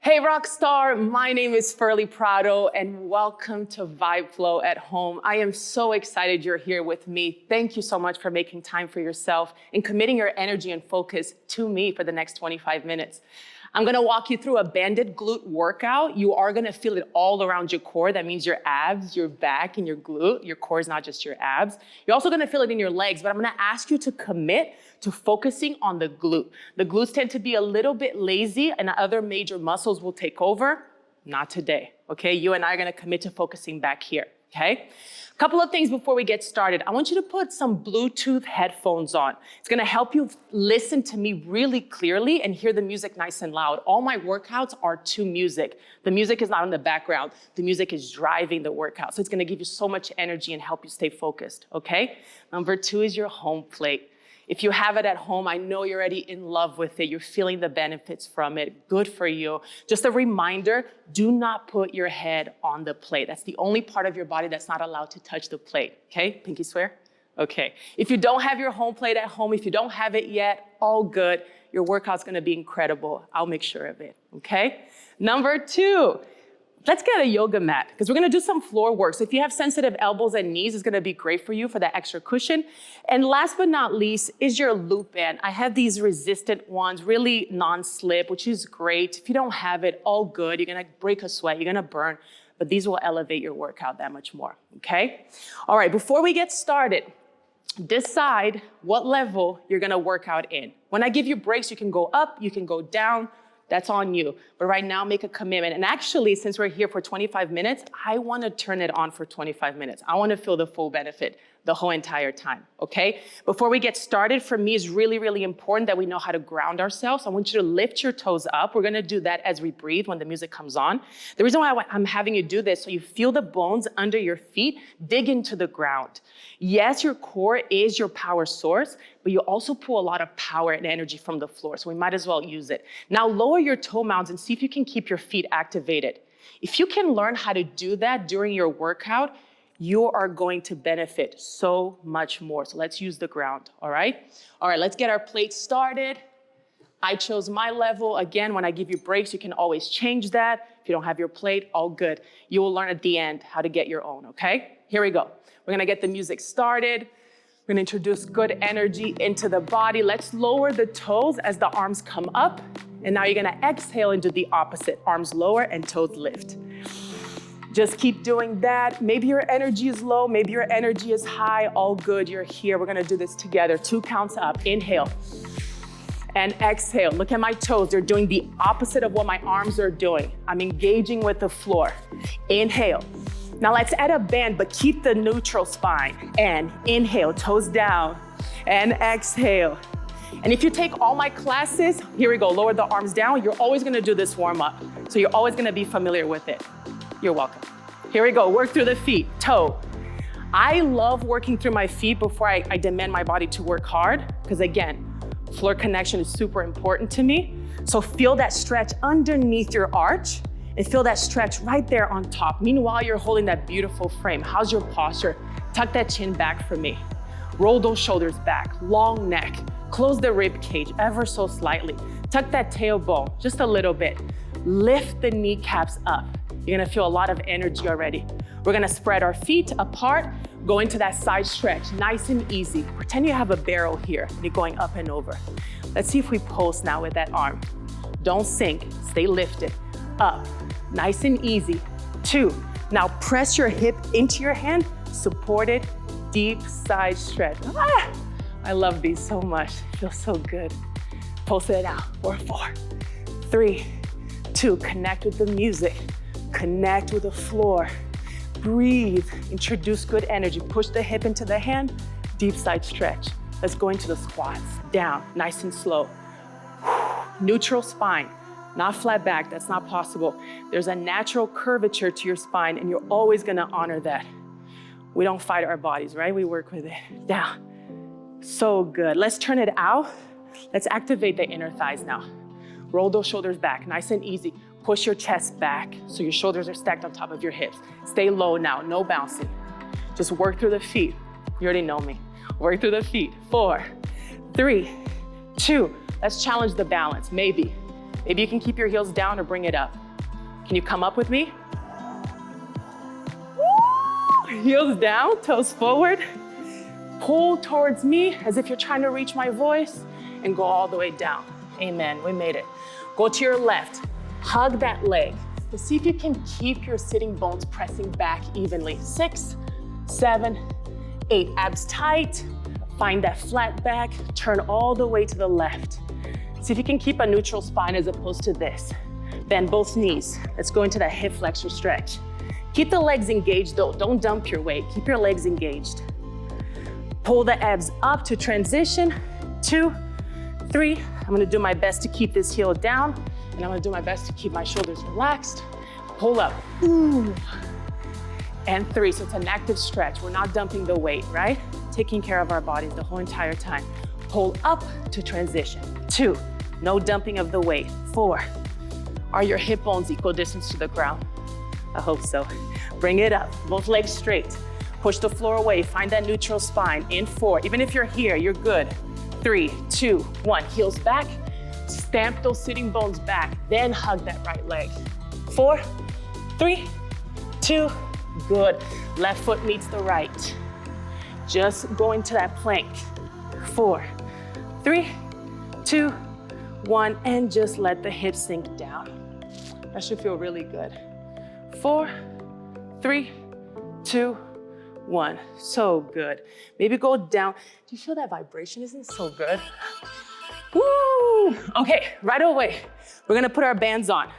Hey Rockstar, my name is Ferly Prado and welcome to Vibe Flow at Home. I am so excited you're here with me. Thank you so much for making time for yourself and committing your energy and focus to me for the next 25 minutes. I'm gonna walk you through a banded glute workout. You are gonna feel it all around your core. That means your abs, your back, and your glute. Your core is not just your abs. You're also gonna feel it in your legs, but I'm gonna ask you to commit to focusing on the glute. The glutes tend to be a little bit lazy and other major muscles will take over. Not today, okay? You and I are gonna commit to focusing back here, okay? A couple of things before we get started. I want you to put some Bluetooth headphones on. It's gonna help you listen to me really clearly and hear the music nice and loud. All my workouts are to music. The music is not in the background. The music is driving the workout. So it's gonna give you so much energy and help you stay focused, okay? Number 2 is your home plate. If you have it at home, I know you're already in love with it. You're feeling the benefits from it. Good for you. Just a reminder, do not put your head on the plate. That's the only part of your body that's not allowed to touch the plate. Okay, pinky swear? Okay. If you don't have your home plate at home, if you don't have it yet, all good. Your workout's gonna be incredible. I'll make sure of it, okay? Number 2. Let's get a yoga mat because we're gonna do some floor work. So if you have sensitive elbows and knees, it's gonna be great for you for that extra cushion. And last but not least is your loop band. I have these resistant ones, really non-slip, which is great. If you don't have it, all good. You're gonna break a sweat, you're gonna burn, but these will elevate your workout that much more, okay? All right, before we get started, decide what level you're gonna work out in. When I give you breaks, you can go up, you can go down. That's on you. But right now, make a commitment. And actually, since we're here for 25 minutes, I want to turn it on for 25 minutes. I want to feel the full benefit the whole entire time, okay? Before we get started, for me, it's really, really important that we know how to ground ourselves. I want you to lift your toes up. We're going to do that as we breathe when the music comes on. The reason why I'm having you do this, so you feel the bones under your feet dig into the ground. Yes, your core is your power source, but you also pull a lot of power and energy from the floor, so we might as well use it. Now lower your toe mounds and see if you can keep your feet activated. If you can learn how to do that during your workout, you are going to benefit so much more. So let's use the ground, all right? All right, let's get our plate started. I chose my level. Again, when I give you breaks, you can always change that. If you don't have your plate, all good. You will learn at the end how to get your own, okay? Here we go. We're gonna get the music started. We're gonna introduce good energy into the body. Let's lower the toes as the arms come up. And now you're gonna exhale and do the opposite. Arms lower and toes lift. Just keep doing that. Maybe your energy is low, maybe your energy is high, all good, you're here. We're gonna do this together. 2 counts up, inhale and exhale. Look at my toes, they're doing the opposite of what my arms are doing. I'm engaging with the floor. Inhale. Now let's add a band, but keep the neutral spine. And inhale, toes down, and exhale. And if you take all my classes, here we go, lower the arms down, you're always gonna do this warm up. So you're always gonna be familiar with it. You're welcome. Here we go, work through the feet, toe. I love working through my feet before I demand my body to work hard, because again, floor connection is super important to me. So feel that stretch underneath your arch and feel that stretch right there on top. Meanwhile, you're holding that beautiful frame. How's your posture? Tuck that chin back for me. Roll those shoulders back, long neck. Close the rib cage ever so slightly. Tuck that tailbone just a little bit. Lift the kneecaps up. You're gonna feel a lot of energy already. We're gonna spread our feet apart, go into that side stretch, nice and easy. Pretend you have a barrel here and you're going up and over. Let's see if we pulse now with that arm. Don't sink, stay lifted. Up, nice and easy. 2, now press your hip into your hand, supported, deep side stretch. Ah, I love these so much, feels so good. Pulse it out, 4, 3, 2, connect with the music. Connect with the floor. Breathe, introduce good energy. Push the hip into the hand, deep side stretch. Let's go into the squats. Down, nice and slow. Neutral spine, not flat back, that's not possible. There's a natural curvature to your spine and you're always gonna honor that. We don't fight our bodies, right? We work with it. Down, so good. Let's turn it out. Let's activate the inner thighs now. Roll those shoulders back, nice and easy. Push your chest back so your shoulders are stacked on top of your hips. Stay low now, no bouncing. Just work through the feet. You already know me. Work through the feet. 4, 3, 2. Let's challenge the balance, maybe. Maybe you can keep your heels down or bring it up. Can you come up with me? Woo! Heels down, toes forward. Pull towards me as if you're trying to reach my voice and go all the way down. Amen, we made it. Go to your left, hug that leg. But see if you can keep your sitting bones pressing back evenly. 6, 7, 8, abs tight. Find that flat back, turn all the way to the left. See if you can keep a neutral spine as opposed to this. Bend both knees. Let's go into that hip flexor stretch. Keep the legs engaged though, don't dump your weight. Keep your legs engaged. Pull the abs up to transition. 2, 3. I'm gonna do my best to keep this heel down, and I'm gonna do my best to keep my shoulders relaxed. Pull up. Ooh. And 3, so it's an active stretch. We're not dumping the weight, right? Taking care of our bodies the whole entire time. Pull up to transition. 2, no dumping of the weight. 4, are your hip bones equal distance to the ground? I hope so. Bring it up, both legs straight. Push the floor away, find that neutral spine. In 4, even if you're here, you're good. 3, 2, 1, heels back. Stamp those sitting bones back, then hug that right leg. 4, 3, 2, good. Left foot meets the right. Just go into that plank. 4, 3, 2, 1, and just let the hips sink down. That should feel really good. 4, 3, 2, 1. So good. Maybe go down. Do you feel that vibration? Isn't it so good? Woo! Okay, right away, we're gonna put our bands on.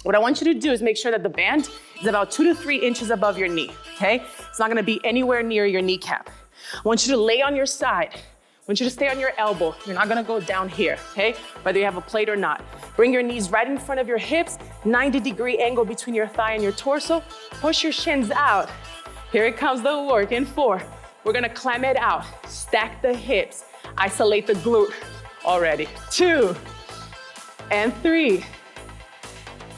What I want you to do is make sure that the band is about 2 to 3 inches above your knee, okay? It's not gonna be anywhere near your kneecap. I want you to lay on your side. I want you to stay on your elbow. You're not gonna go down here, okay? Whether you have a plate or not. Bring your knees right in front of your hips, 90-degree angle between your thigh and your torso. Push your shins out. Here it comes the work. In 4, we're gonna climb it out. Stack the hips. Isolate the glute already. 2, and 3,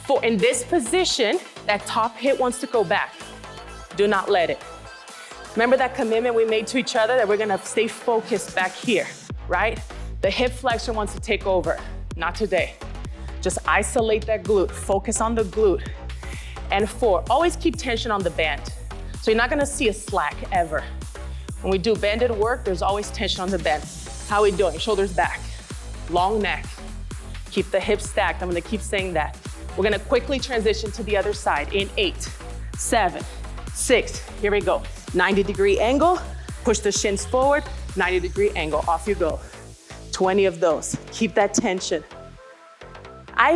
4. In this position, that top hip wants to go back. Do not let it. Remember that commitment we made to each other that we're gonna stay focused back here, right? The hip flexor wants to take over. Not today. Just isolate that glute. Focus on the glute. And 4, always keep tension on the band. So you're not gonna see a slack ever. When we do banded work, there's always tension on the band. How are we doing? Shoulders back, long neck. Keep the hips stacked. I'm gonna keep saying that. We're gonna quickly transition to the other side in 8, 7, 6. Here we go. 90-degree angle. Push the shins forward. 90-degree angle. Off you go. 20 of those. Keep that tension.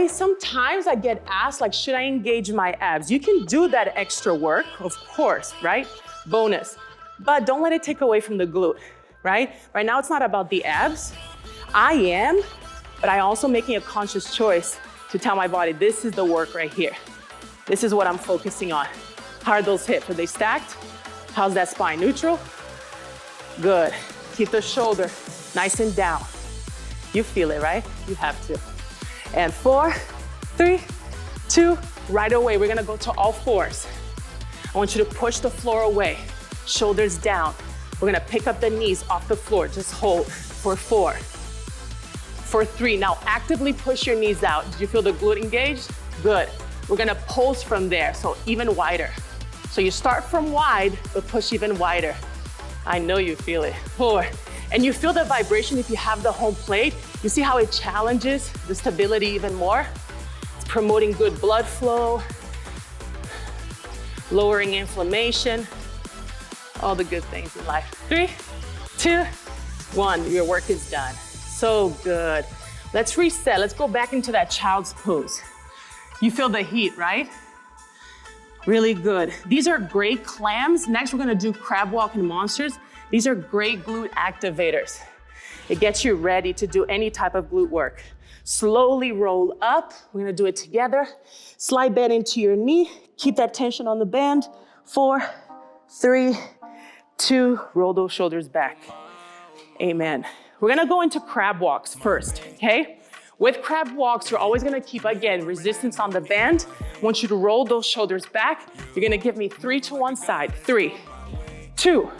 Sometimes I get asked, like, should I engage my abs? You can do that extra work, of course, right? Bonus. But don't let it take away from the glute, right? Right now, it's not about the abs. I am, but I'm also making a conscious choice to tell my body, this is the work right here. This is what I'm focusing on. How are those hips? Are they stacked? How's that spine? Neutral? Good. Keep the shoulder nice and down. You feel it, right? You have to. And 4, 3, 2, right away, we're gonna go to all 4s. I want you to push the floor away, shoulders down. We're gonna pick up the knees off the floor, just hold for 4. For 3, now actively push your knees out. Did you feel the glute engaged? Good. We're gonna pulse from there, so even wider. So you start from wide, but push even wider. I know you feel it. 4, and you feel the vibration if you have the HomePlate. You see how it challenges the stability even more? It's promoting good blood flow, lowering inflammation, all the good things in life. 3, 2, 1, your work is done. So good. Let's reset. Let's go back into that child's pose. You feel the heat, right? Really good. These are great clams. Next, we're gonna do crab walk and monsters. These are great glute activators. It gets you ready to do any type of glute work. Slowly roll up. We're gonna do it together. Slide bend into your knee. Keep that tension on the band. 4, 3, 2, roll those shoulders back. Amen. We're gonna go into crab walks first, okay? With crab walks, you're always gonna keep, again, resistance on the band. I want you to roll those shoulders back. You're gonna give me 3 to one side. 3, 2,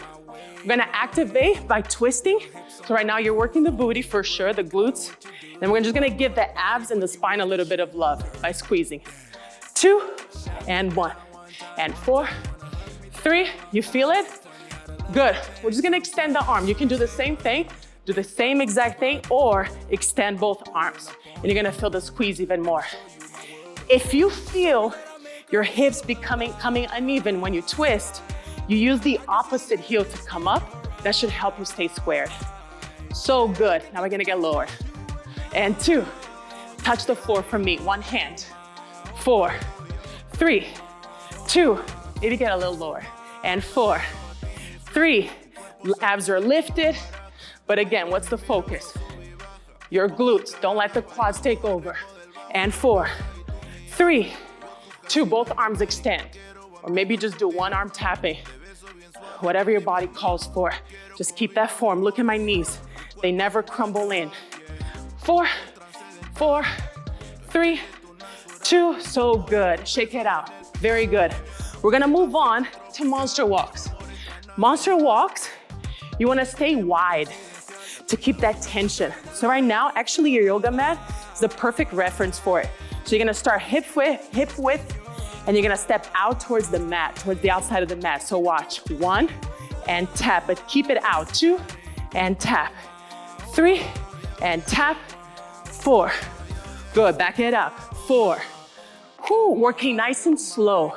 We're gonna activate by twisting. So right now you're working the booty for sure, the glutes. Then we're just gonna give the abs and the spine a little bit of love by squeezing. 2 and 1 and 4, 3. You feel it? Good. We're just gonna extend the arm. You can do the same thing, do the same exact thing, or extend both arms. And you're gonna feel the squeeze even more. If you feel your hips coming uneven when you twist, you use the opposite heel to come up. That should help you stay squared. So good. Now we're gonna get lower. And 2, touch the floor from me, one hand. 4, 3, 2, maybe get a little lower. And 4, 3, abs are lifted. But again, what's the focus? Your glutes, don't let the quads take over. And 4, 3, 2, both arms extend. Or maybe just do one arm tapping. Whatever your body calls for. Just keep that form. Look at my knees. They never crumble in. 4, 4, 3, 2, so good. Shake it out, very good. We're gonna move on to monster walks. Monster walks, you wanna stay wide to keep that tension. So right now, actually your yoga mat is the perfect reference for it. So you're gonna start hip width, and you're gonna step out towards the mat, towards the outside of the mat. So watch, 1 and tap, but keep it out. 2 and tap, 3 and tap, 4. Good, back it up, 4. Whew, working nice and slow.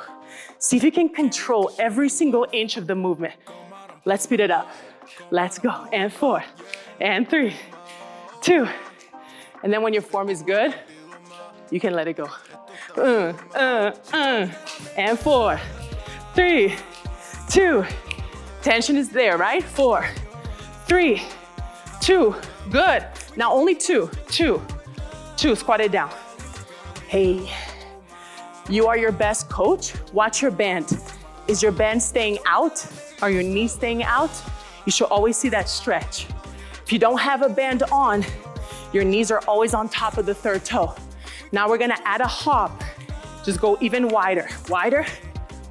See if you can control every single inch of the movement. Let's speed it up. Let's go, and 4, and 3, 2. And then when your form is good, you can let it go. And 4, 3, 2. Tension is there, right? 4, 3, 2. Good. Now only 2, 2, 2. Squat it down. Hey, you are your best coach. Watch your band. Is your band staying out? Are your knees staying out? You should always see that stretch. If you don't have a band on, your knees are always on top of the third toe. Now we're gonna add a hop. Just go even wider, wider,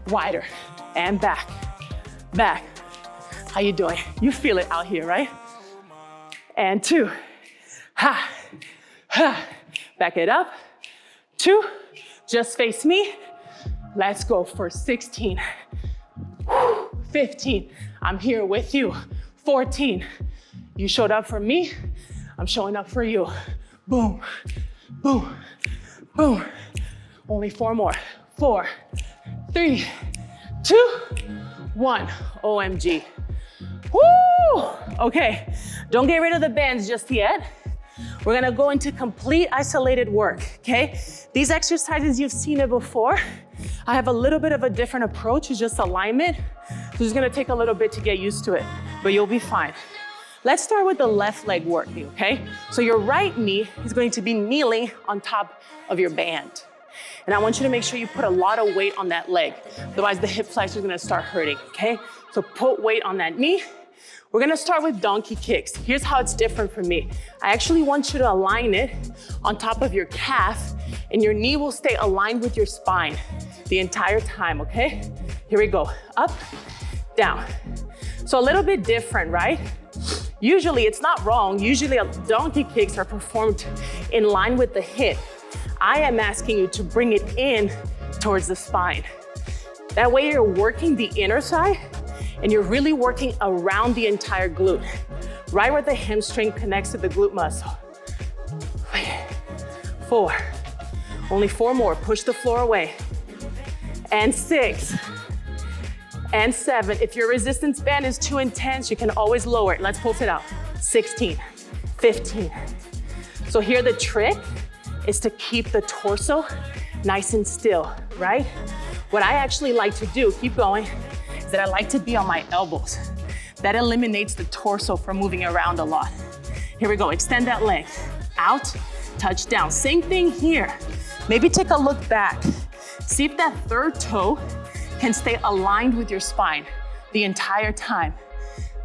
wider, and back, back. How you doing? You feel it out here, right? And 2, ha, ha. Back it up. 2, just face me. Let's go for 16, 15. I'm here with you. 14, you showed up for me. I'm showing up for you. Boom, boom, boom. Only 4 more. 4, 3, 2, 1. OMG. Woo! Okay, don't get rid of the bands just yet. We're gonna go into complete isolated work, okay? These exercises, you've seen it before. I have a little bit of a different approach, it's just alignment. So it's gonna take a little bit to get used to it, but you'll be fine. Let's start with the left leg work, okay? So your right knee is going to be kneeling on top of your band. And I want you to make sure you put a lot of weight on that leg. Otherwise the hip flexor is gonna start hurting, okay? So put weight on that knee. We're gonna start with donkey kicks. Here's how it's different for me. I actually want you to align it on top of your calf, and your knee will stay aligned with your spine the entire time, okay? Here we go, up, down. So a little bit different, right? Usually, it's not wrong. Usually donkey kicks are performed in line with the hip. I am asking you to bring it in towards the spine. That way you're working the inner thigh, and you're really working around the entire glute, right where the hamstring connects to the glute muscle. 4, only 4 more, push the floor away. And 6, and 7. If your resistance band is too intense, you can always lower it. Let's pulse it out. 16, 15. So here the trick is to keep the torso nice and still, right? What I actually like to do, keep going, is that I like to be on my elbows. That eliminates the torso from moving around a lot. Here we go, extend that leg. Out, touch down. Same thing here. Maybe take a look back. See if that third toe can stay aligned with your spine the entire time.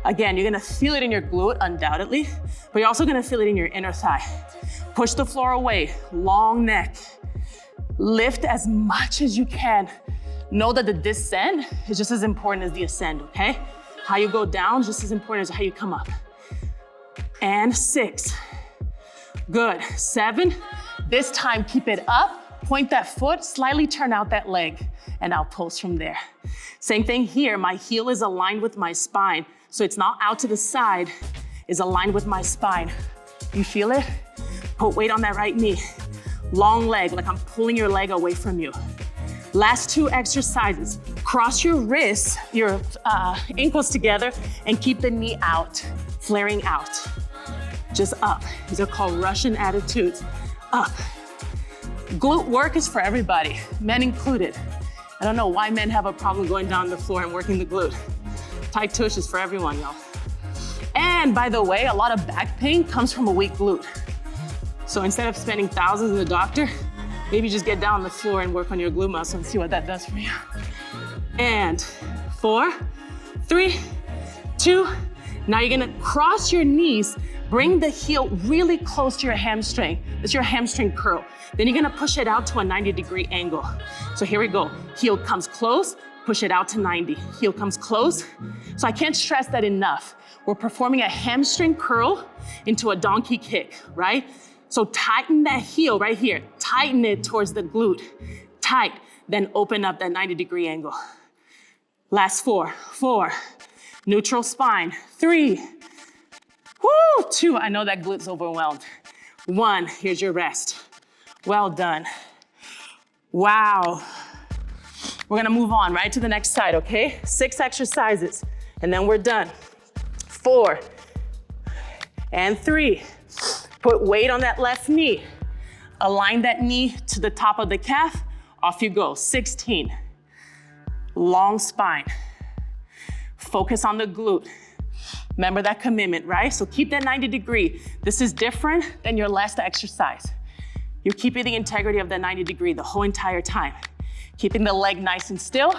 Again, you're gonna feel it in your glute, undoubtedly, but you're also gonna feel it in your inner thigh. Push the floor away, long neck. Lift as much as you can. Know that the descent is just as important as the ascend, okay? How you go down is just as important as how you come up. And 6. Good. 7. This time, keep it up. Point that foot, slightly turn out that leg, and I'll pulse from there. Same thing here. My heel is aligned with my spine, so it's not out to the side, it's aligned with my spine. You feel it? Put weight on that right knee. Long leg, like I'm pulling your leg away from you. Last 2 exercises. Cross your wrists, your ankles together, and keep the knee out, flaring out. Just up. These are called Russian attitudes. Up. Glute work is for everybody, men included. I don't know why men have a problem going down the floor and working the glute. Tight tush is for everyone, y'all. And by the way, a lot of back pain comes from a weak glute. So instead of spending thousands in the doctor, maybe just get down on the floor and work on your glute muscle and see what that does for you. And 4, 3, 2. Now you're gonna cross your knees, bring the heel really close to your hamstring. That's your hamstring curl. Then you're gonna push it out to a 90-degree angle. So here we go. Heel comes close, push it out to 90. Heel comes close. So I can't stress that enough. We're performing a hamstring curl into a donkey kick, right? So tighten that heel right here. Tighten it towards the glute. Tight, then open up that 90-degree angle. Last 4, 4. Neutral spine, 3. Woo, 2, I know that glute's overwhelmed. 1, here's your rest. Well done. Wow. We're gonna move on right to the next side, okay? 6 exercises, and then we're done. 4, and 3. Put weight on that left knee. Align that knee to the top of the calf. Off you go, 16. Long spine. Focus on the glute. Remember that commitment, right? So keep that 90-degree. This is different than your last exercise. You're keeping the integrity of that 90-degree the whole entire time. Keeping the leg nice and still,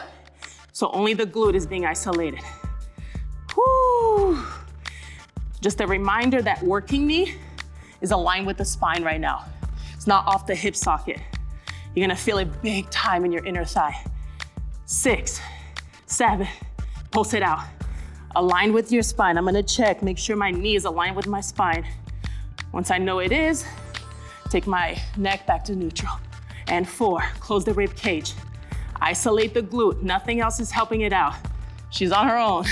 so only the glute is being isolated. Woo! Just a reminder that working knee is aligned with the spine right now. It's not off the hip socket. You're gonna feel it big time in your inner thigh. 6, 7, pulse it out. Align with your spine. I'm gonna check, make sure my knee is aligned with my spine. Once I know it is, take my neck back to neutral. And 4, close the rib cage. Isolate the glute, nothing else is helping it out. She's on her own.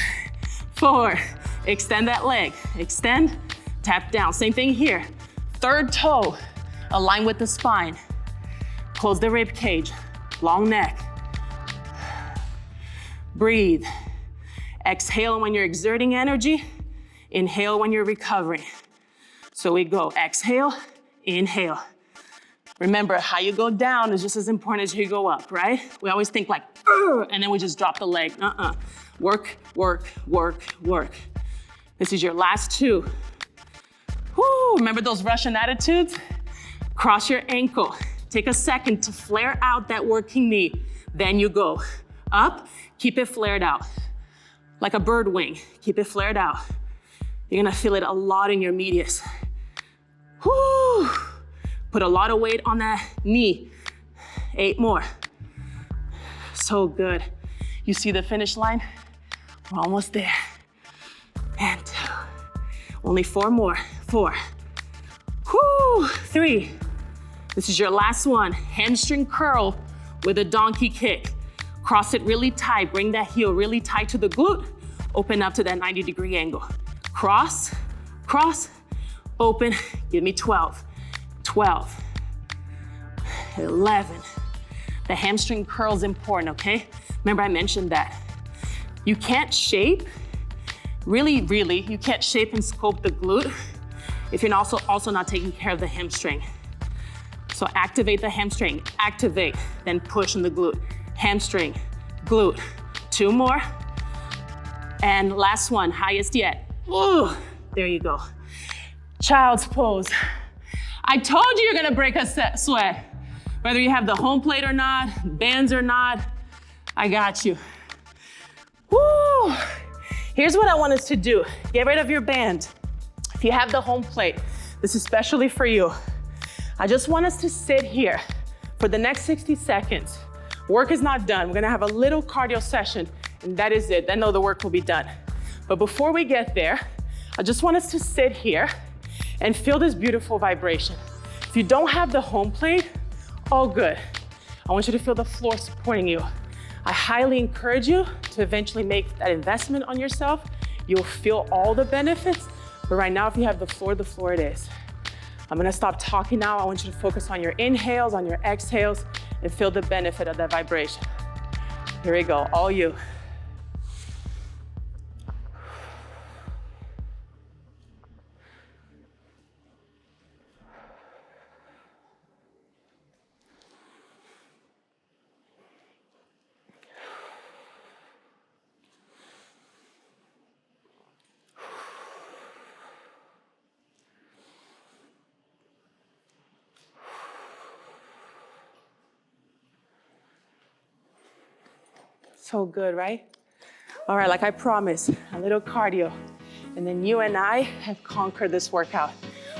4, extend that leg. Extend, tap down. Same thing here. 3rd toe, align with the spine. Close the rib cage, long neck. Breathe. Exhale when you're exerting energy. Inhale when you're recovering. So we go exhale, inhale. Remember, how you go down is just as important as how you go up, right? We always think like, and then we just drop the leg. Work, work, work, work. This is your last 2. Woo, remember those Russian attitudes? Cross your ankle. Take a second to flare out that working knee. Then you go up, keep it flared out. Like a bird wing, keep it flared out. You're gonna feel it a lot in your medius. Woo! Put a lot of weight on that knee. 8 more. So good. You see the finish line? We're almost there. And 2. Only 4 more. 4. Woo! 3. This is your last one. Hamstring curl with a donkey kick. Cross it really tight. Bring that heel really tight to the glute. Open up to that 90-degree angle. Cross, cross, open. Give me 12. 12. 11. The hamstring curl is important, okay? Remember I mentioned that. You can't shape, really, you can't shape and sculpt the glute if you're also not taking care of the hamstring. So activate the hamstring, activate, then push in the glute. Hamstring, glute. 2 more. And last one, highest yet. Ooh, there you go. Child's pose. I told you you're gonna break a sweat. Whether you have the HomePlate or not, bands or not, I got you. Woo! Here's what I want us to do. Get rid of your band. If you have the HomePlate, this is especially for you. I just want us to sit here for the next 60 seconds. Work is not done. We're gonna have a little cardio session, and that is it. Then the work will be done. But before we get there, I just want us to sit here and feel this beautiful vibration. If you don't have the HomePlate, all good. I want you to feel the floor supporting you. I highly encourage you to eventually make that investment on yourself. You'll feel all the benefits, but right now, if you have the floor it is. I'm gonna stop talking now. I want you to focus on your inhales, on your exhales, and feel the benefit of that vibration. Here we go, all you. So good, right? All right, like I promised, a little cardio. And then you and I have conquered this workout.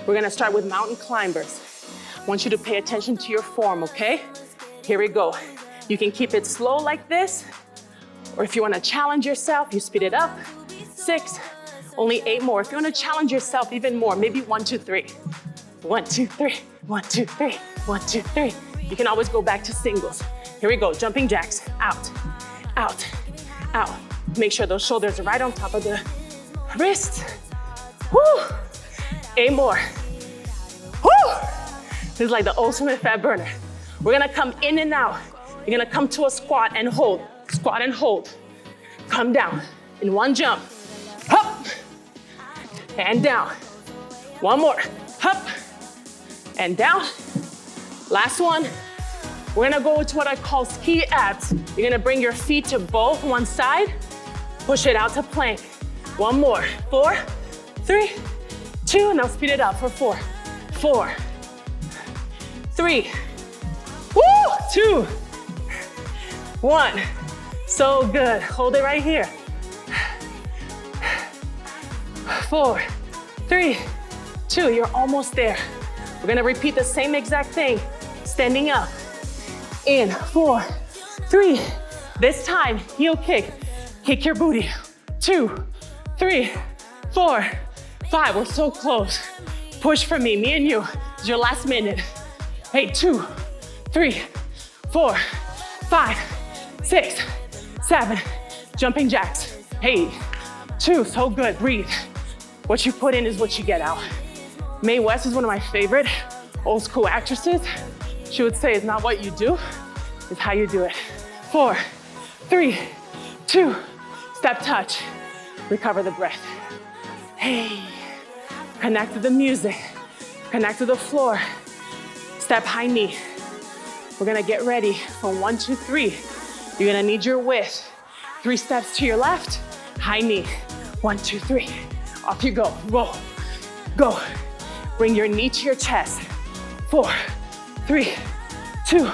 We're gonna start with mountain climbers. I want you to pay attention to your form, okay? Here we go. You can keep it slow like this, or if you wanna challenge yourself, you speed it up. 6, only 8 more. If you wanna challenge yourself even more, maybe 1, 2, 3. 1, 2, 3, 1, 2, 3, 1, 2, 3. You can always go back to singles. Here we go, jumping jacks, out. Out, out. Make sure those shoulders are right on top of the wrists. Woo! 8 more. Woo! This is like the ultimate fat burner. We're gonna come in and out. You're gonna come to a squat and hold. Squat and hold. Come down in one jump. Up and down. One more. Up and down. Last one. We're gonna go to what I call ski abs. You're gonna bring your feet to both one side, push it out to plank. One more, 4, 3, 2, now speed it up for 4, 4, 3, woo, 2, 1. So good, hold it right here. 4, 3, 2, you're almost there. We're gonna repeat the same exact thing, standing up. In 4, 3, this time, heel kick. Kick your booty. 2, 3, 4, 5, we're so close. Push for me and you. It's your last minute. Hey, 2, 3, 4, 5, 6, 7, jumping jacks. Hey, 2, so good, breathe. What you put in is what you get out. Mae West is one of my favorite old school actresses. She would say it's not what you do, it's how you do it. 4, 3, 2, step touch. Recover the breath. Hey, connect to the music, connect to the floor. Step high knee. We're gonna get ready for 1, 2, 3. You're gonna need your width. 3 steps to your left, high knee. 1, 2, 3. Off you go, roll, go. Bring your knee to your chest. 4, 3, 2,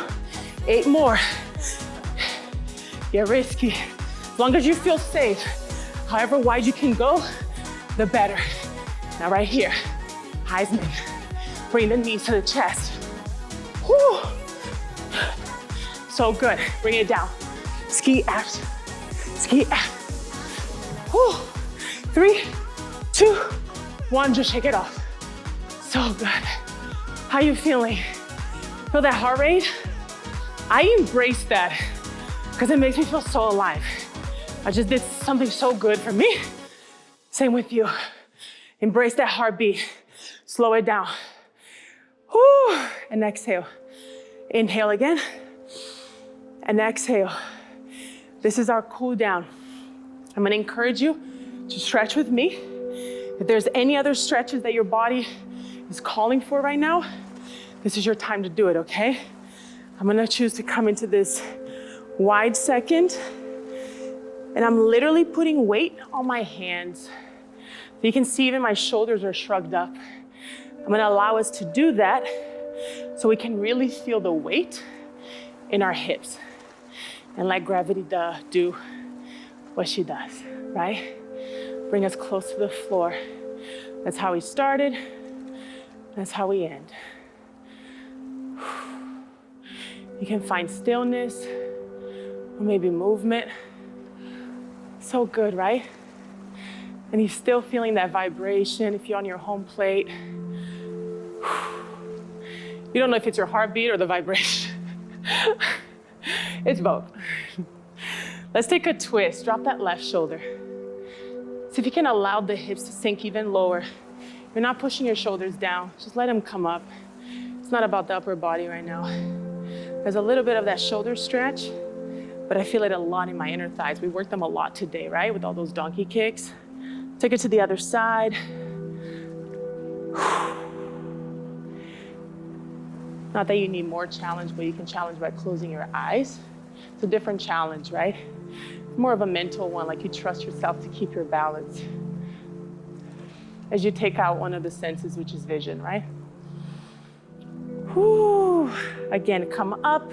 8 more. Get risky. As long as you feel safe, however wide you can go, the better. Now right here, Heisman. Bring the knees to the chest. Whew. So good, bring it down. Ski abs, ski abs. Whew. 3, 2, 1, just shake it off. So good. How you feeling? Feel that heart rate? I embrace that because it makes me feel so alive. I just did something so good for me. Same with you. Embrace that heartbeat. Slow it down. Whew. And exhale. Inhale again. And exhale. This is our cool down. I'm gonna encourage you to stretch with me. If there's any other stretches that your body is calling for right now, this is your time to do it, okay? I'm gonna choose to come into this wide second, and I'm literally putting weight on my hands. So you can see even my shoulders are shrugged up. I'm gonna allow us to do that so we can really feel the weight in our hips and let gravity do what she does, right? Bring us close to the floor. That's how we started. That's how we end. You can find stillness or maybe movement. So good, right? And you're still feeling that vibration if you're on your home plate. You don't know if it's your heartbeat or the vibration. It's both. Let's take a twist. Drop that left shoulder. See if you can allow the hips to sink even lower. You're not pushing your shoulders down. Just let them come up. It's not about the upper body right now. There's a little bit of that shoulder stretch, but I feel it a lot in my inner thighs. We worked them a lot today, right? With all those donkey kicks. Take it to the other side. Not that you need more challenge, but you can challenge by closing your eyes. It's a different challenge, right? More of a mental one, like you trust yourself to keep your balance. As you take out one of the senses, which is vision, right? Whew. Again, come up.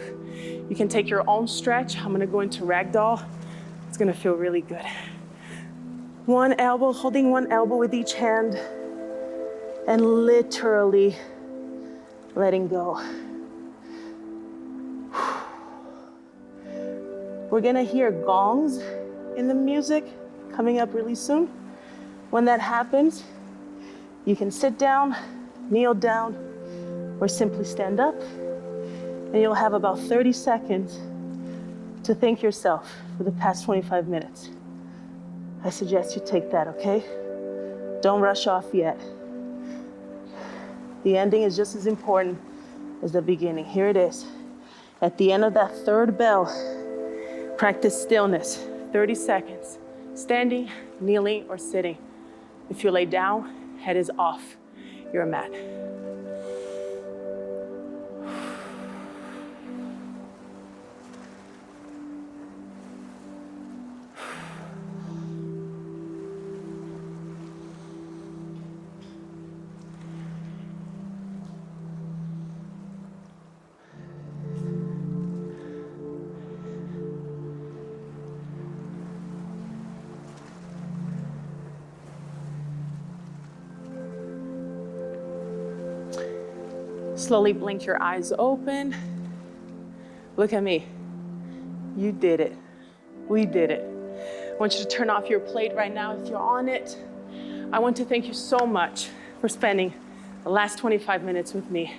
You can take your own stretch. I'm gonna go into ragdoll. It's gonna feel really good. One elbow, holding one elbow with each hand, and literally letting go. We're gonna hear gongs in the music coming up really soon. When that happens, you can sit down, kneel down, or simply stand up, and you'll have about 30 seconds to thank yourself for the past 25 minutes. I suggest you take that, okay? Don't rush off yet. The ending is just as important as the beginning. Here it is. At the end of that third bell, practice stillness, 30 seconds. Standing, kneeling, or sitting. If you lay down, head is off your mat. Slowly blink your eyes open. Look at me. You did it. We did it. I want you to turn off your plate right now if you're on it. I want to thank you so much for spending the last 25 minutes with me.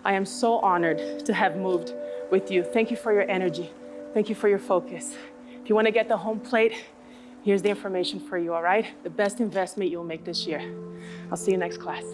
I am so honored to have moved with you. Thank you for your energy. Thank you for your focus. If you want to get the home plate, here's the information for you, all right? The best investment you'll make this year. I'll see you next class.